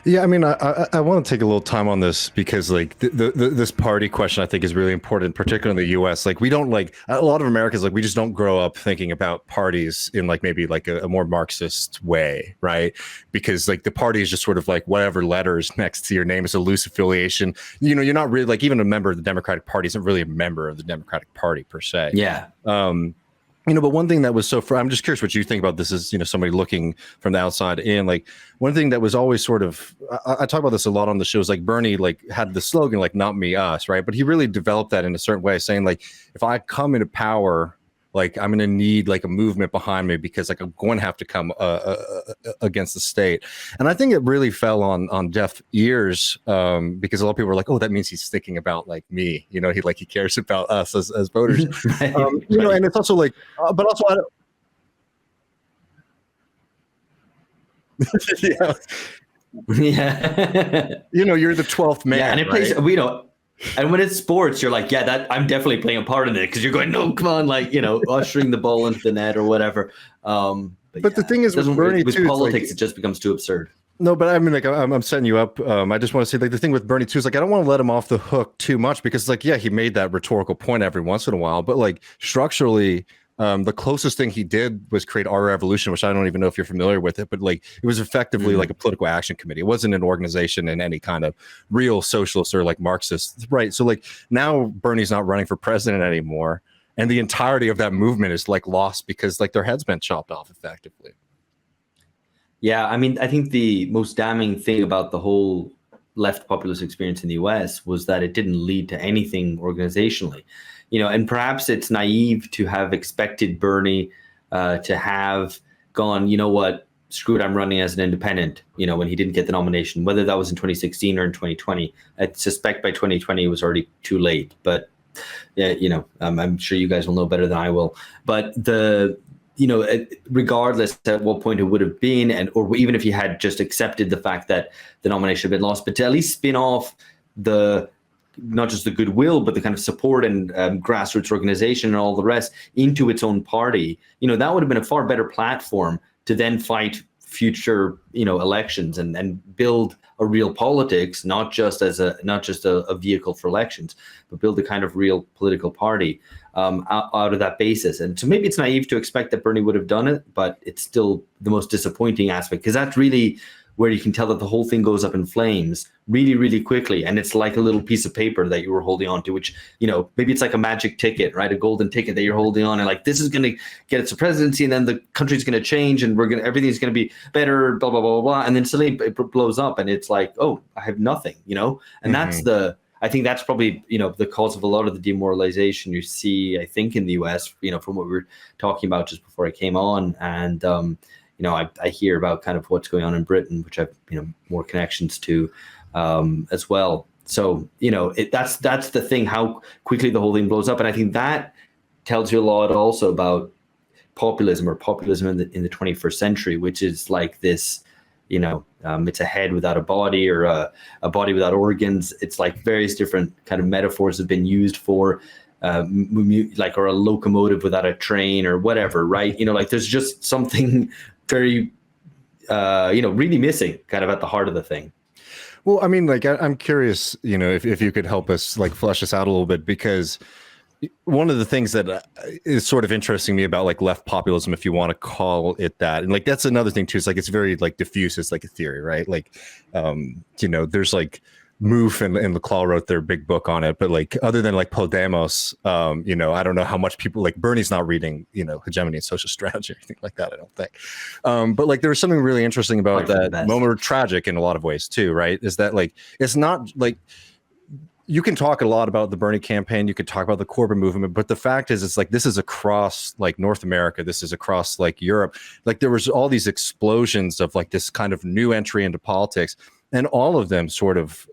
Yeah, I mean, I want to take a little time on this because like this party question I think is really important, particularly in the U.S. Like we don't like a lot of Americans like we just don't grow up thinking about parties in like maybe like a more Marxist way, right? Because like the party is just sort of like whatever letters next to your name is a loose affiliation. You know, you're not really like even a member of the Democratic Party isn't really a member of the Democratic Party per se. Yeah. But one thing that was I'm just curious what you think about this as, somebody looking from the outside in, like one thing that was always sort of, I talk about this a lot on the shows, like Bernie, like had the slogan, like not me, us, right? But he really developed that in a certain way, saying like, if I come into power, like I'm going to need like a movement behind me because like I'm going to have to come against the state. And I think it really fell on deaf ears because a lot of people were like, oh, that means he's thinking about like me, he cares about us as voters, Right. And it's also like, but also I don't. Yeah. Yeah. You're the 12th man. Yeah, and it plays, and when it's sports, you're like, yeah, that I'm definitely playing a part in it because you're going, no, come on, like, ushering the ball into the net or whatever. But the thing is, with Bernie with too, politics, it just becomes too absurd. No, but I mean, like, I'm setting you up. I just want to say, like, the thing with Bernie too is, like, I don't want to let him off the hook too much because, like, yeah, he made that rhetorical point every once in a while, but like structurally, the closest thing he did was create Our Revolution, which I don't even know if you're familiar with it, but like it was effectively like a political action committee. It wasn't an organization in any kind of real socialist or like Marxist, right? So like now Bernie's not running for president anymore, and the entirety of that movement is like lost because like their head's been chopped off effectively. Yeah, I mean, I think the most damning thing about the whole left populist experience in the US was that it didn't lead to anything organizationally. And perhaps it's naive to have expected Bernie to have gone, you know what, screw it, I'm running as an independent, when he didn't get the nomination, whether that was in 2016 or in 2020. I suspect by 2020 it was already too late. But, yeah, I'm sure you guys will know better than I will. But regardless at what point it would have been, or even if he had just accepted the fact that the nomination had been lost, but to at least spin off not just the goodwill, but the kind of support and grassroots organization and all the rest into its own party, that would have been a far better platform to then fight future, elections and build a real politics, not just a vehicle for elections, but build a kind of real political party out of that basis. And so maybe it's naive to expect that Bernie would have done it, but it's still the most disappointing aspect because that's really where you can tell that the whole thing goes up in flames really, really quickly. And it's like a little piece of paper that you were holding on to, which, maybe it's like a magic ticket, right? A golden ticket that you're holding on and like, this is going to get us a presidency and then the country's going to change and everything's going to be better, blah, blah, blah, blah, blah. And then suddenly it blows up and it's like, oh, I have nothing, and I think that's probably, the cause of a lot of the demoralization you see, I think, in the US, from what we were talking about just before I came on. And, I hear about kind of what's going on in Britain, which I've, more connections to as well. So, that's the thing, how quickly the whole thing blows up. And I think that tells you a lot also about populism in the 21st century, which is like this, it's a head without a body or a body without organs. It's like various different kind of metaphors have been used for like, or a locomotive without a train or whatever, right? Like there's just something very, really missing kind of at the heart of the thing. Well, I mean, like, I'm curious, if you could help us like flesh this out a little bit, because one of the things that is sort of interesting me about like left populism, if you want to call it that, and like that's another thing too, it's like it's very like diffuse, it's like a theory, right? Like there's like Moof and Leclaw wrote their big book on it, but like other than like Podemos, I don't know how much people like Bernie's not reading Hegemony and Social Strategy or anything like that, I don't think. But like there was something really interesting about that moment, or tragic in a lot of ways too, right? Is that like it's not like you can talk a lot about the Bernie campaign, you could talk about the Corbyn movement, but the fact is, it's like this is across like North America, this is across like Europe. Like there was all these explosions of like this kind of new entry into politics, and all of them sort of,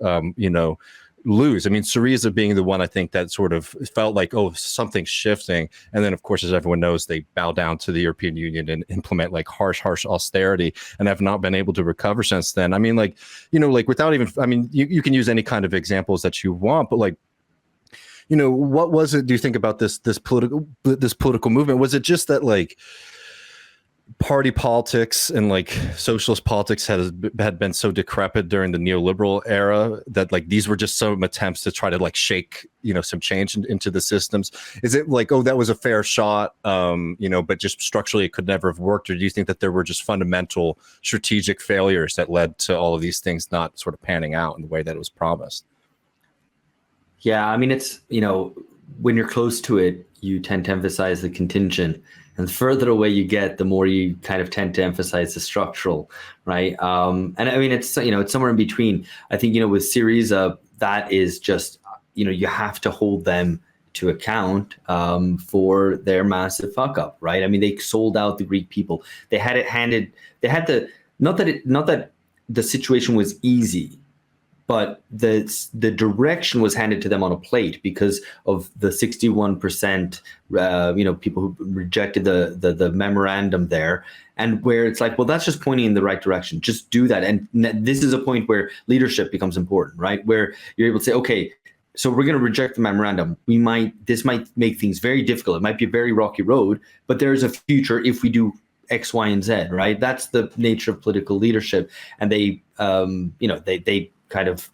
lose. I mean, Syriza being the one I think that sort of felt like, oh, something's shifting. And then, of course, as everyone knows, they bow down to the European Union and implement like harsh austerity and have not been able to recover since then. I mean, like, like without even, I mean, you can use any kind of examples that you want, but like, what was it, do you think, about this political movement? Was it just that like, party politics and like socialist politics had been so decrepit during the neoliberal era that like these were just some attempts to try to like shake, you know, some change into the systems? Is it like, oh, that was a fair shot, you know, but just structurally it could never have worked? Or do you think that there were just fundamental strategic failures that led to all of these things not sort of panning out in the way that it was promised? Yeah, I mean, it's, you know, when you're close to it, you tend to emphasize the contingent. And the further away you get, the more you kind of tend to emphasize the structural, right? And I mean, it's, you know, it's somewhere in between. I think, you know, with Syriza, that is just, you know, you have to hold them to account for their massive fuck up, right? I mean, they sold out the Greek people. They had it handed. They had the not that the situation was easy, but the direction was handed to them on a plate because of the 61%, you know, people who rejected the memorandum there, and where it's like, well, that's just pointing in the right direction. Just do that. And this is a point where leadership becomes important, right? Where you're able to say, okay, so we're going to reject the memorandum. This might make things very difficult. It might be a very rocky road, but there's a future if we do X, Y, and Z, right? That's the nature of political leadership. And they, you know, they kind of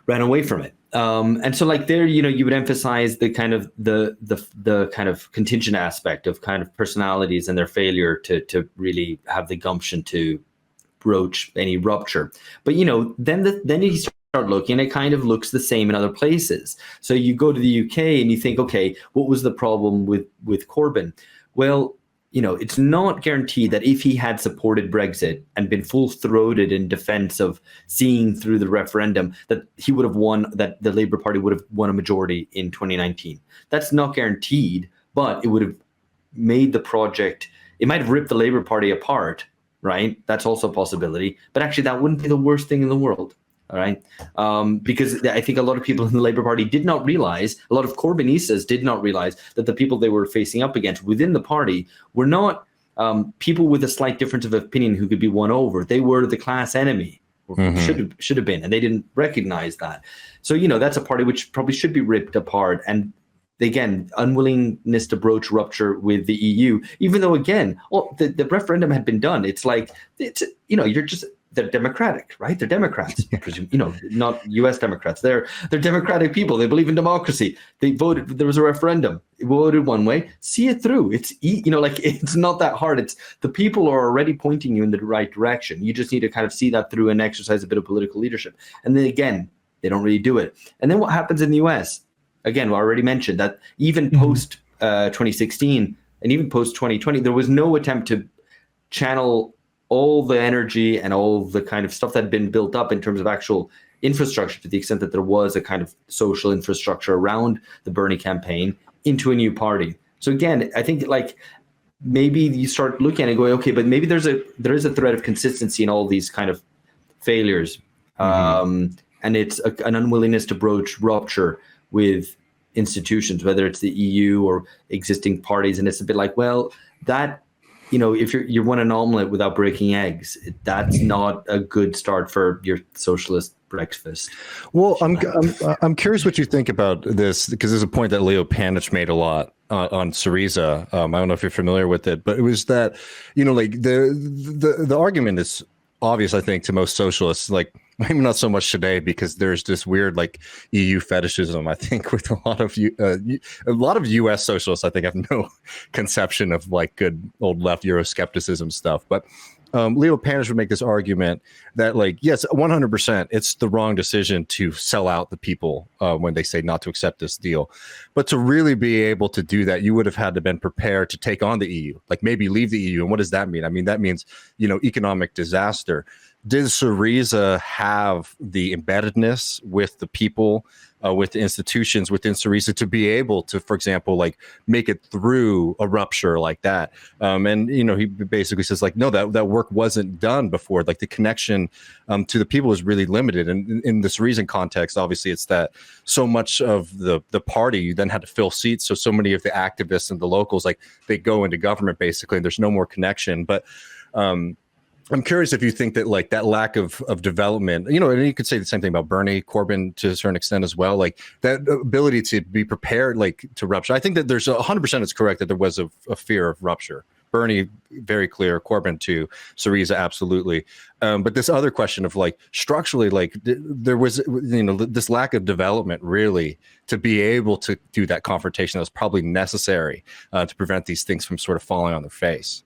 ran away from it. And so like there, you know, you would emphasize the kind of the kind of contingent aspect of kind of personalities and their failure to really have the gumption to broach any rupture. But, you know, then you start looking, it kind of looks the same in other places. So you go to the UK and you think, okay, what was the problem with Corbyn? Well, you know, it's not guaranteed that if he had supported Brexit and been full-throated in defense of seeing through the referendum, that he would have won, that the Labour Party would have won a majority in 2019. That's not guaranteed, but it would have made the project, it might have ripped the Labour Party apart, right? That's also a possibility. But actually, that wouldn't be the worst thing in the world. All right. Because I think a lot of people in the Labour Party did not realize, a lot of Corbynistas did not realize that the people they were facing up against within the party were not people with a slight difference of opinion who could be won over. They were the class enemy, or should have been, and they didn't recognize that. So, you know, that's a party which probably should be ripped apart. And again, unwillingness to broach rupture with the EU, even though, again, the referendum had been done. It's like, you know, they're democratic, right? They're Democrats, you know, not U.S. Democrats. They're democratic people. They believe in democracy. They voted. There was a referendum. It voted one way. See it through. It's, you know, like, it's not that hard. It's the people are already pointing you in the right direction. You just need to kind of see that through and exercise a bit of political leadership. And then again, they don't really do it. And then what happens in the U.S.? Again, I already mentioned that even post 2016 and even post 2020, there was no attempt to channel all the energy and all the kind of stuff that had been built up in terms of actual infrastructure, to the extent that there was a kind of social infrastructure around the Bernie campaign, into a new party. So again, I think like maybe you start looking at it and going, okay, but maybe there is a thread of consistency in all these kind of failures. And it's an unwillingness to broach rupture with institutions, whether it's the EU or existing parties. And it's a bit like, well, that, you know, if you want an omelet without breaking eggs, that's not a good start for your socialist breakfast. Well, I'm curious what you think about this, because there's a point that Leo Panitch made a lot on Syriza. I don't know if you're familiar with it, but it was that, you know, like the argument is obvious, I think, to most socialists, like maybe not so much today, because there's this weird like EU fetishism, I think, with a lot of US socialists, I think, have no conception of like good old left Euroscepticism stuff. But Leo Panitch would make this argument that, like, yes, 100%, it's the wrong decision to sell out the people when they say not to accept this deal. But to really be able to do that, you would have had to been prepared to take on the EU, like maybe leave the EU. And what does that mean? I mean, that means, you know, economic disaster. Did Syriza have the embeddedness with the people, with the institutions within Syriza to be able to, for example, like make it through a rupture like that? And, you know, he basically says like, no, that work wasn't done before. Like the connection to the people is really limited. And in this Syrizan context, obviously, it's that so much of the party, you then had to fill seats. So many of the activists and the locals, like they go into government basically, and there's no more connection. But I'm curious if you think that like that lack of development, you know, and you could say the same thing about Bernie, Corbyn to a certain extent as well, like that ability to be prepared, like to rupture. I think that there's 100% it's correct that there was a fear of rupture Bernie, very clear. Corbyn too. Syriza, absolutely. But this other question of like structurally, like there was, this lack of development really to be able to do that confrontation that was probably necessary to prevent these things from sort of falling on their face.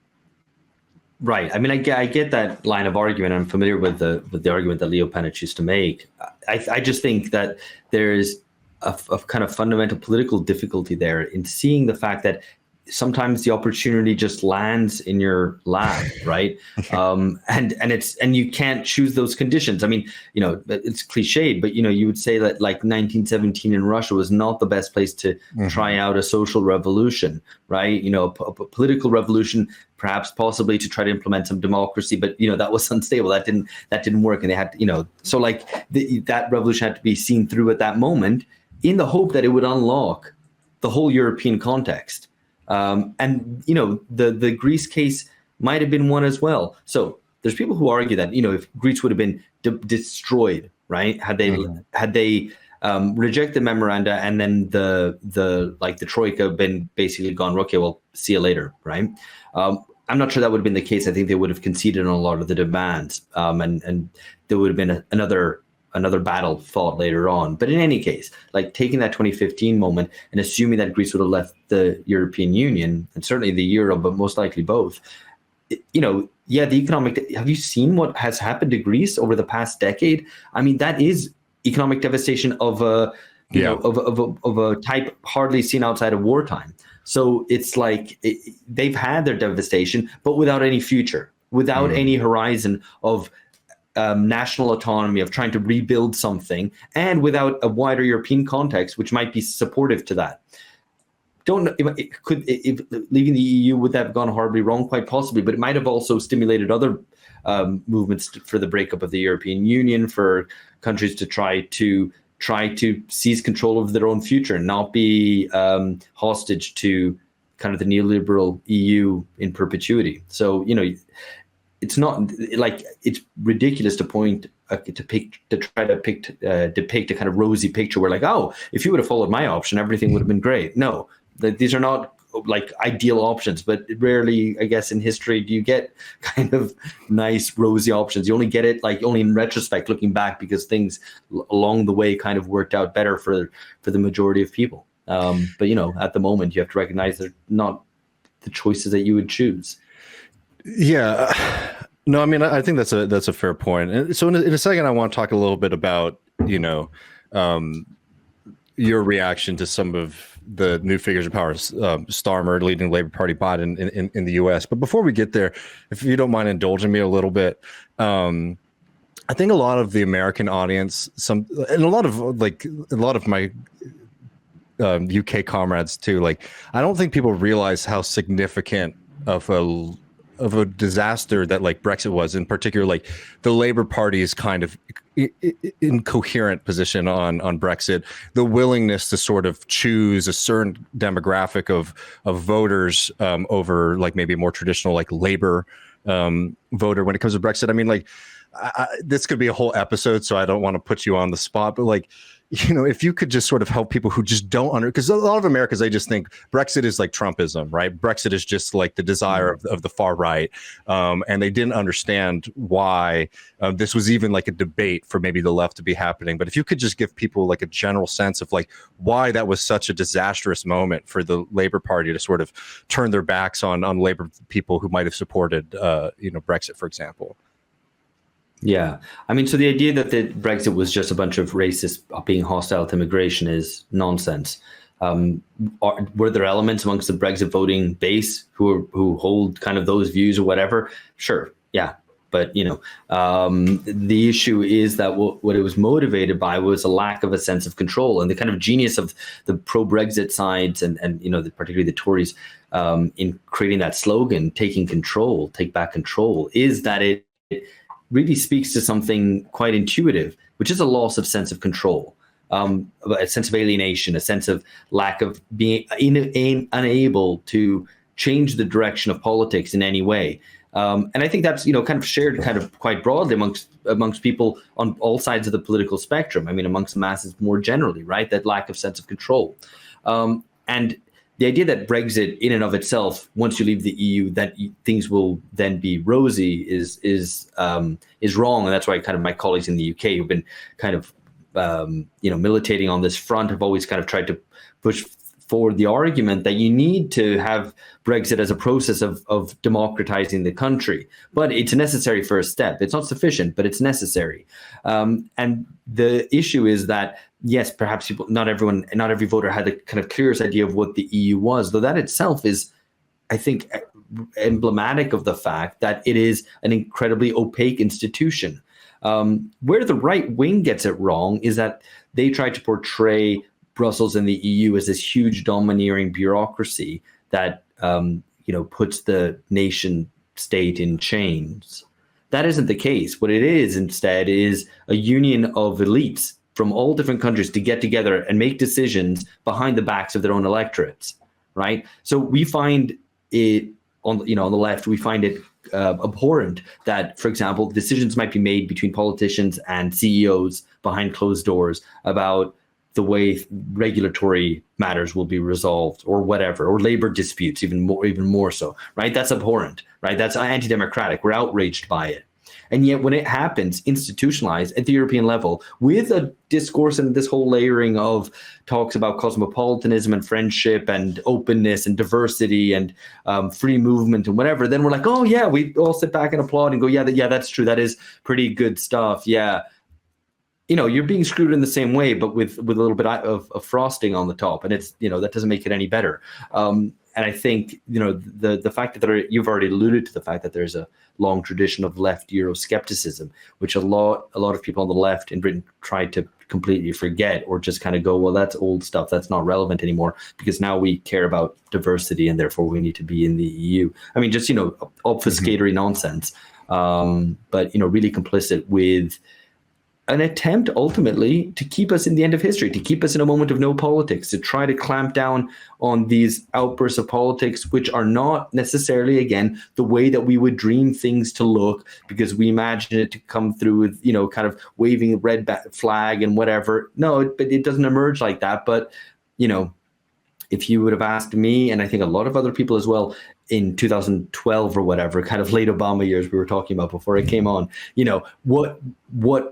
Right. I mean, I get that line of argument. I'm familiar with the argument that Leo Panitch used to make. I just think that there's a kind of fundamental political difficulty there in seeing the fact that sometimes the opportunity just lands in your lap, right? And you can't choose those conditions. I mean, it's cliched, but you would say that like 1917 in Russia was not the best place to try out a social revolution, right? A political revolution, perhaps possibly to try to implement some democracy, but that was unstable. That didn't work, and they had so like that revolution had to be seen through at that moment in the hope that it would unlock the whole European context. And the Greece case might have been one as well. So there's people who argue that if Greece would have been destroyed, right, had they reject the memoranda and then the troika been basically gone, okay, well, see you later, right? I'm not sure that would have been the case. I think they would have conceded on a lot of the demands, and there would have been another battle fought later on. But in any case, like taking that 2015 moment and assuming that Greece would have left the European Union and certainly the euro, but most likely both, the economic, have you seen what has happened to Greece over the past decade? I mean, that is economic devastation of a type hardly seen outside of wartime. So it's like they've had their devastation, but without any future, without any horizon of national autonomy, of trying to rebuild something, and without a wider European context, which might be supportive to that. Don't know if leaving the EU would have gone horribly wrong, quite possibly, but it might have also stimulated other movements for the breakup of the European Union, for countries to try to seize control of their own future and not be hostage to kind of the neoliberal EU in perpetuity. So it's not like it's ridiculous to try to depict a kind of rosy picture where like, oh, if you would have followed my option, everything would have been great. No, these are not like ideal options, but rarely, I guess, in history do you get kind of nice rosy options. You only get it like only in retrospect, looking back, because things along the way kind of worked out better for the majority of people. But at the moment, you have to recognize they're not the choices that you would choose. Yeah, no, I mean, I think that's a fair point. And so in a second, I want to talk a little bit about, your reaction to some of the new figures of power, Starmer leading the Labour Party bot in the US. But before we get there, if you don't mind indulging me a little bit, I think a lot of the American audience, and a lot of my UK comrades too, like, I don't think people realize how significant of a disaster that like Brexit was, in particular, like the Labour Party's kind of incoherent position on Brexit, the willingness to sort of choose a certain demographic of voters over like maybe a more traditional like Labour voter when it comes to Brexit. I mean, like this could be a whole episode, so I don't want to put you on the spot, but like, if you could just sort of help people who just don't because a lot of Americans, they just think Brexit is like Trumpism, right? Brexit is just like the desire of the far right. And they didn't understand why this was even like a debate for maybe the left to be happening. But if you could just give people like a general sense of like why that was such a disastrous moment for the Labour Party to sort of turn their backs on Labour people who might have supported, Brexit, for example. Yeah. I mean, so the idea that the Brexit was just a bunch of racists being hostile to immigration is nonsense. Were there elements amongst the Brexit voting base who hold kind of those views or whatever? Sure. Yeah. But, the issue is that what it was motivated by was a lack of a sense of control, and the kind of genius of the pro-Brexit sides and particularly the Tories in creating that slogan, taking control, take back control, is that it really speaks to something quite intuitive, which is a loss of sense of control, a sense of alienation, a sense of lack of being unable to change the direction of politics in any way. And I think that's, kind of shared kind of quite broadly amongst people on all sides of the political spectrum. I mean, amongst the masses more generally, right? That lack of sense of control. And the idea that Brexit in and of itself, once you leave the EU, that things will then be rosy is wrong. And that's why kind of my colleagues in the UK who've been kind of militating on this front have always kind of tried to push forward the argument that you need to have Brexit as a process of democratizing the country. But it's a necessary first step. It's not sufficient, but it's necessary. And the issue is that, yes, perhaps not every voter had the kind of clearest idea of what the EU was, though that itself is, I think, emblematic of the fact that it is an incredibly opaque institution. Where the right wing gets it wrong is that they try to portray Brussels and the EU as this huge domineering bureaucracy that puts the nation state in chains. That isn't the case. What it is instead is a union of elites from all different countries to get together and make decisions behind the backs of their own electorates, right? So we find it on the left. We find it abhorrent that, for example, decisions might be made between politicians and CEOs behind closed doors about the way regulatory matters will be resolved, or whatever, or labor disputes, even more so, right? That's abhorrent, right? That's anti-democratic. We're outraged by it. And yet when it happens institutionalized at the European level with a discourse and this whole layering of talks about cosmopolitanism and friendship and openness and diversity and free movement and whatever, then we're like, oh yeah, we all sit back and applaud and go, yeah, that's true. That is pretty good stuff. Yeah. You're being screwed in the same way, but with a little bit of frosting on the top, and it's that doesn't make it any better. And I think the fact that you've already alluded to the fact that there's a long tradition of left Euroscepticism, which a lot of people on the left in Britain try to completely forget, or just kind of go, well, that's old stuff, that's not relevant anymore, because now we care about diversity and therefore we need to be in the EU. I mean, just obfuscatory nonsense, but really complicit with an attempt ultimately to keep us in the end of history, to keep us in a moment of no politics, to try to clamp down on these outbursts of politics, which are not necessarily, again, the way that we would dream things to look, because we imagine it to come through with, kind of waving a red flag and whatever. No, but it doesn't emerge like that. But, if you would have asked me, and I think a lot of other people as well, in 2012 or whatever, kind of late Obama years we were talking about before it came on, what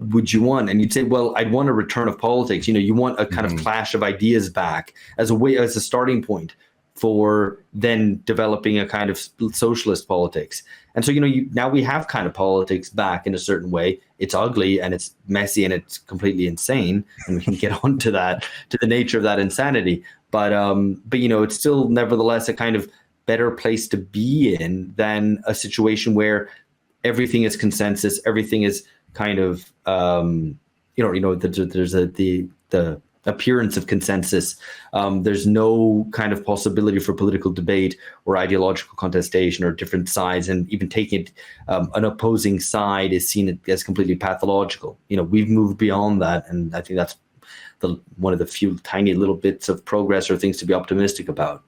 would you want? And you'd say, well, I'd want a return of politics. You want a kind of clash of ideas back as a starting point for then developing a kind of socialist politics. And so, now we have kind of politics back in a certain way. It's ugly and it's messy and it's completely insane. And we can get onto that, to the nature of that insanity. But it's still nevertheless a kind of better place to be in than a situation where everything is consensus, everything is kind of there's the appearance of consensus. There's no kind of possibility for political debate or ideological contestation or different sides, and even taking it an opposing side is seen as completely pathological. We've moved beyond that, and I think that's one of the few tiny little bits of progress or things to be optimistic about.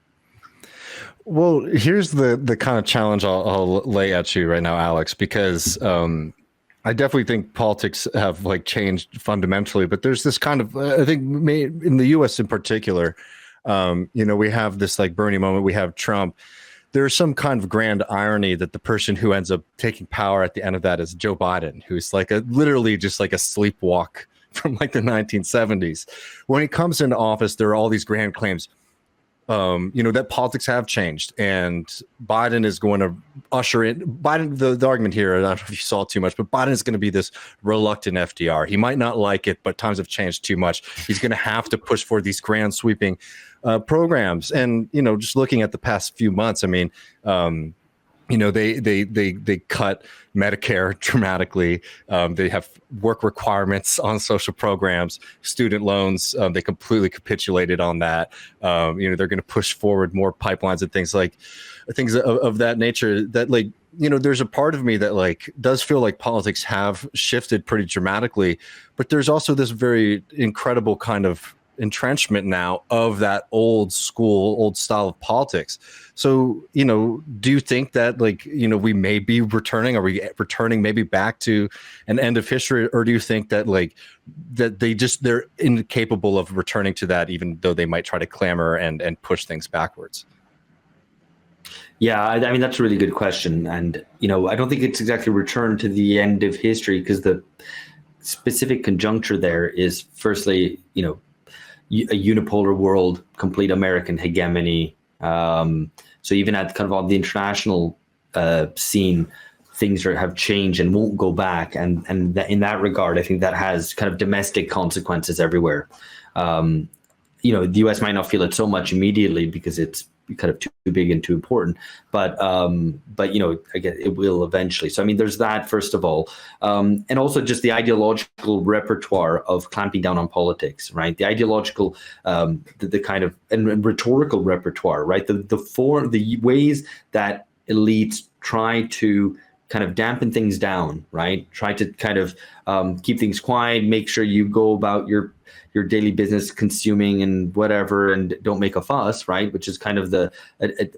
Well, here's the kind of challenge I'll lay at you right now, Alex, because I definitely think politics have changed fundamentally, but there's this kind of, I think in the US in particular, we have this Bernie moment, we have Trump. There's some kind of grand irony that the person who ends up taking power at the end of that is Joe Biden, who's literally just a sleepwalk from the 1970s. When he comes into office, there are all these grand claims, that politics have changed, and Biden is going to usher in the argument here. I don't know if you saw too much, but Biden is going to be this reluctant FDR. He might not like it, but times have changed too much. He's going to have to push for these grand sweeping programs. And, just looking at the past few months, I mean, they cut Medicare dramatically. They have work requirements on social programs, student loans. They completely capitulated on that. They're going to push forward more pipelines and things of that nature. That there's a part of me that does feel like politics have shifted pretty dramatically, but there's also this very incredible kind of entrenchment now of that old school, old style of politics. So, do you think that we may be returning? Are we returning maybe back to an end of history, or do you think that that they're incapable of returning to that, even though they might try to clamor and push things backwards? Yeah, I mean, that's a really good question. And, I don't think it's exactly return to the end of history, because the specific conjuncture there is, firstly, a unipolar world, complete American hegemony. So even at kind of on the international scene, things have changed and won't go back. And in that regard, I think that has kind of domestic consequences everywhere. The US might not feel it so much immediately because it's kind of too big and too important, but again, it will eventually. So I mean, there's that, first of all, and also just the ideological repertoire of clamping down on politics, right? The ideological, the kind of and rhetorical repertoire, right? The ways that elites try to kind of dampen things down, right? Try to kind of keep things quiet, make sure you go about your daily business, consuming and whatever, and don't make a fuss, right? Which is kind of the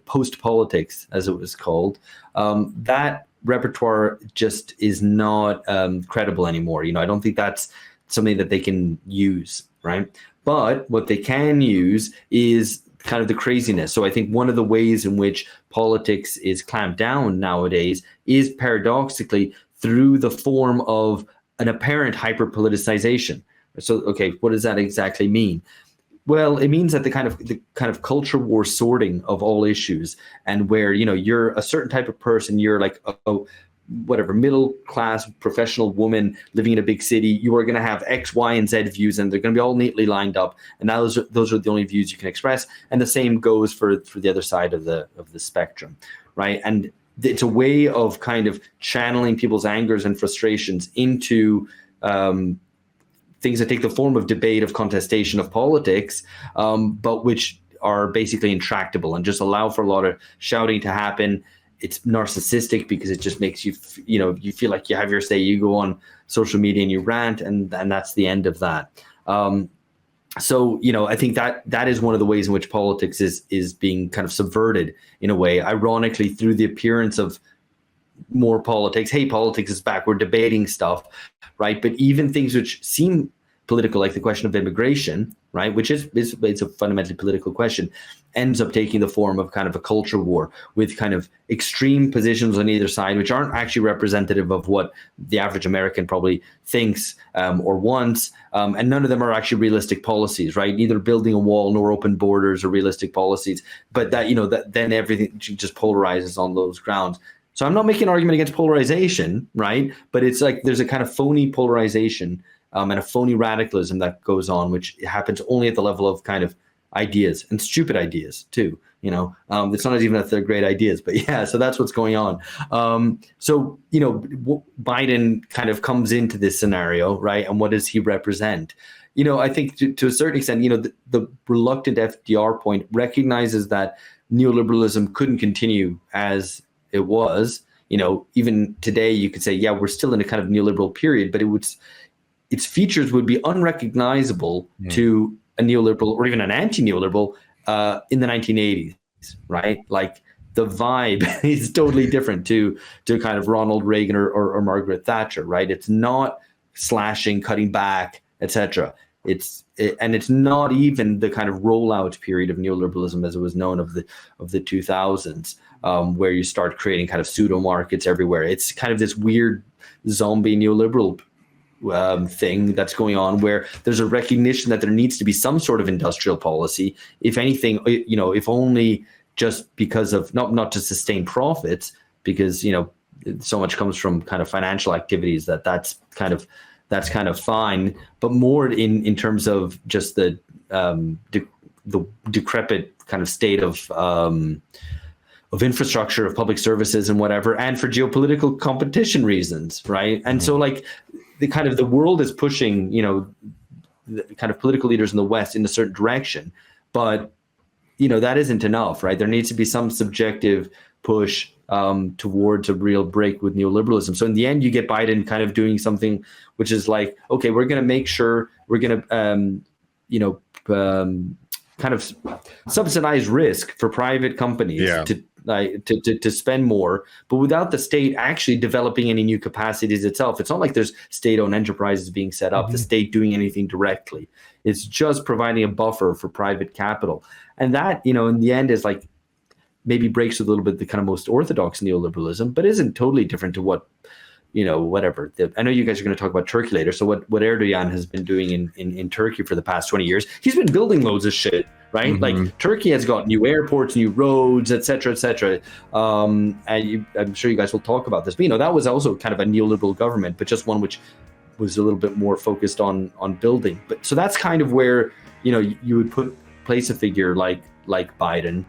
post-politics, as it was called. That repertoire just is not credible anymore. I don't think that's something that they can use, right? But what they can use is kind of the craziness. So I think one of the ways in which politics is clamped down nowadays is paradoxically through the form of an apparent hyper-politicization. So, okay, what does that exactly mean? Well, it means that the kind of culture war sorting of all issues, and where you're a certain type of person, you're like whatever middle class professional woman living in a big city, you are going to have X, Y, and Z views, and they're going to be all neatly lined up, and those are the only views you can express. And the same goes for the other side of the spectrum, right? And it's a way of kind of channeling people's angers and frustrations into things that take the form of debate, of contestation, of politics, but which are basically intractable and just allow for a lot of shouting to happen. It's narcissistic because it just makes you, you feel like you have your say. You go on social media and you rant, and that's the end of that. So, I think that is one of the ways in which politics is being kind of subverted in a way, ironically, through the appearance of more politics. Hey, politics is back. We're debating stuff, right? But even things which seem political, like the question of immigration, right, which is it's a fundamentally political question, ends up taking the form of kind of a culture war with kind of extreme positions on either side, which aren't actually representative of what the average American probably thinks or wants. And none of them are actually realistic policies, right? Neither building a wall nor open borders are realistic policies. But that then everything just polarizes on those grounds. So I'm not making an argument against polarization, right? But it's like there's a kind of phony polarization and a phony radicalism that goes on, which happens only at the level of kind of ideas, and stupid ideas too. It's not even that they're great ideas, but yeah, so that's what's going on. So Biden kind of comes into this scenario, right? And what does he represent? I think to a certain extent, the reluctant FDR point recognizes that neoliberalism couldn't continue as it was. Even today, you could say, yeah, we're still in a kind of neoliberal period, but its features would be unrecognizable to a neoliberal or even an anti-neoliberal in the 1980s, right? Like the vibe is totally different to kind of Ronald Reagan or Margaret Thatcher, right? It's not slashing, cutting back, etc. It's not even the kind of rollout period of neoliberalism as it was known of the 2000s, where you start creating kind of pseudo markets everywhere. It's kind of this weird zombie neoliberal thing that's going on, where there's a recognition that there needs to be some sort of industrial policy, if anything, if only just because of not to sustain profits, because so much comes from kind of financial activities that's kind of fine, but more in terms of just the decrepit kind of state of infrastructure, of public services and whatever, and for geopolitical competition reasons, right? And so the world is pushing, the kind of political leaders in the West in a certain direction, but that isn't enough, right? There needs to be some subjective push towards a real break with neoliberalism. So in the end, you get Biden kind of doing something which is like, okay, we're going to make sure we're going to, kind of subsidized risk for private companies to spend more, but without the state actually developing any new capacities itself. It's not like there's state-owned enterprises being set up, the state doing anything directly. It's just providing a buffer for private capital. And that, in the end is like maybe breaks with a little bit the kind of most orthodox neoliberalism, but isn't totally different to what, whatever. I know you guys are going to talk about Turkey later. So what Erdogan has been doing in Turkey for the past 20 years, he's been building loads of shit, right? Like Turkey has got new airports, new roads, et cetera, et cetera. And I'm sure you guys will talk about this, but that was also kind of a neoliberal government, but just one which was a little bit more focused on building. But so that's kind of where, you would place a figure like Biden